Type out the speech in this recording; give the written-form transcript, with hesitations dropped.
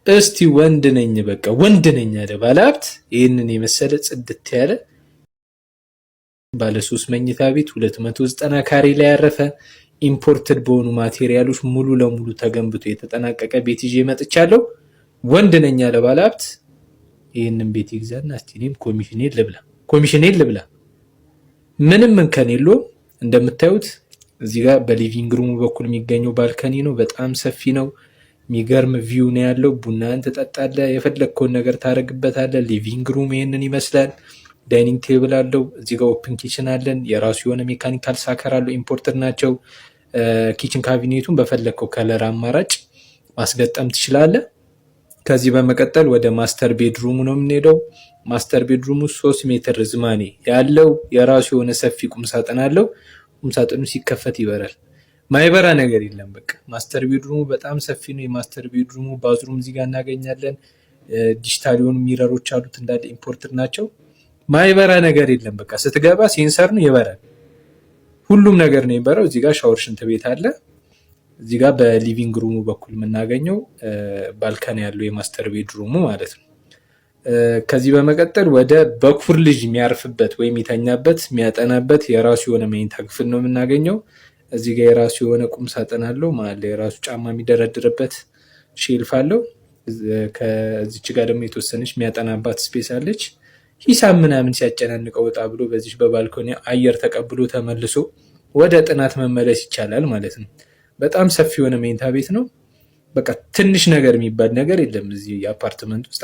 እስቲ ወንድ ነኝ በቃ ወንድ ነኝ አለ ባለሀብት። ይህንን የመሰለ ጽድት ያለ ባለ 3 መኝታ ቤት 290 ካሬ ላይ ያረፈ ኢምፖርትድ በሆኑ ማቴሪያሎች ሙሉ ለሙሉ ተገንብቶ የተጠናቀቀ ቤት ይዤ መጥቻለሁ። ወንድ ነኝ አለ ባለሀብት። ይህንን ቤት ይግዛና እስቲ እኔም ኮሚሽኔን ልብላ። ምንም እንከን የለውም። እንደምታዩት እዚህ ጋር በሊቪንግ ሩሙ በኩል የሚገኘው ባልከኒ ነው። በጣም ሰፊ ነው። የሚገርም ቪው ነው ያለው። ቡናን ትጠጣለህ፣ የፈለግከውን ነገር ታደርግበታለህ። ሊቪንግ ሩም ይሄንን ይመስላል። ዳይኒንግ ቴብል አለው። እዚህ ጋር ኦፕን ኪችን አለን። የራሱ የሆነ ሜካኒካል ሳከር አለው። ኢምፖርተር ናቸው። ኪችን ካቢኔቱን በፈለግከው ከለር አማራጭ ማስገጠም ትችላለህ። ከዚህ በመቀጠል ወደ ማስተር ቤድሩሙ ነው የምንሄደው። ማስተር ቤድሩሙ 3 ሜትር ርዝማኔ ያለው የራሱ የሆነ ሰፊ ቁምሳጥን አለው። ቁምሳጥኑ ሲከፈት ይበራል። ማይበራ ነገር የለም። በቃ ማስተር ቤድሩሙ በጣም ሰፊ ነው። የማስተር ቤድሩሙ ባዝሩም እዚህ ጋር እናገኛለን። ዲጂታል የሆኑ ሚረሮች አሉት። እንዳለ ኢምፖርተር ናቸው። ማይበራ ነገር የለም። በቃ ስትገባ ሴንሰር ነው ይበራል። ሁሉም ነገር ነው የሚበራው። እዚህ ጋር ሻወር፣ ሽንት ቤት አለ። እዚህ ጋር በሊቪንግ ሩሙ በኩል የምናገኘው ባልከን ያለው የማስተር ቤድሩሙ ማለት ነው። ከዚህ በመቀጠል ወደ በኩር ልጅ የሚያርፍበት ወይም የሚተኛበት የሚያጠናበት የራሱ የሆነ መኝታ ክፍል ነው የምናገኘው። እዚህ ጋር የራሱ የሆነ ቁም ሳጥን አለው። መሀል ላይ የራሱ ጫማ የሚደረድርበት ሼልፍ አለው። ከዚች ጋር ደግሞ የተወሰነች የሚያጠናባት ስፔስ አለች። ሂሳብ ምናምን ሲያጨናንቀው ወጣ ብሎ በዚህ በባልኮኒ አየር ተቀብሎ ተመልሶ ወደ ጥናት መመለስ ይቻላል ማለት ነው። በጣም ሰፊ የሆነ መኝታ ቤት ነው። በቃ ትንሽ ነገር የሚባል ነገር የለም እዚህ አፓርትመንት ውስጥ።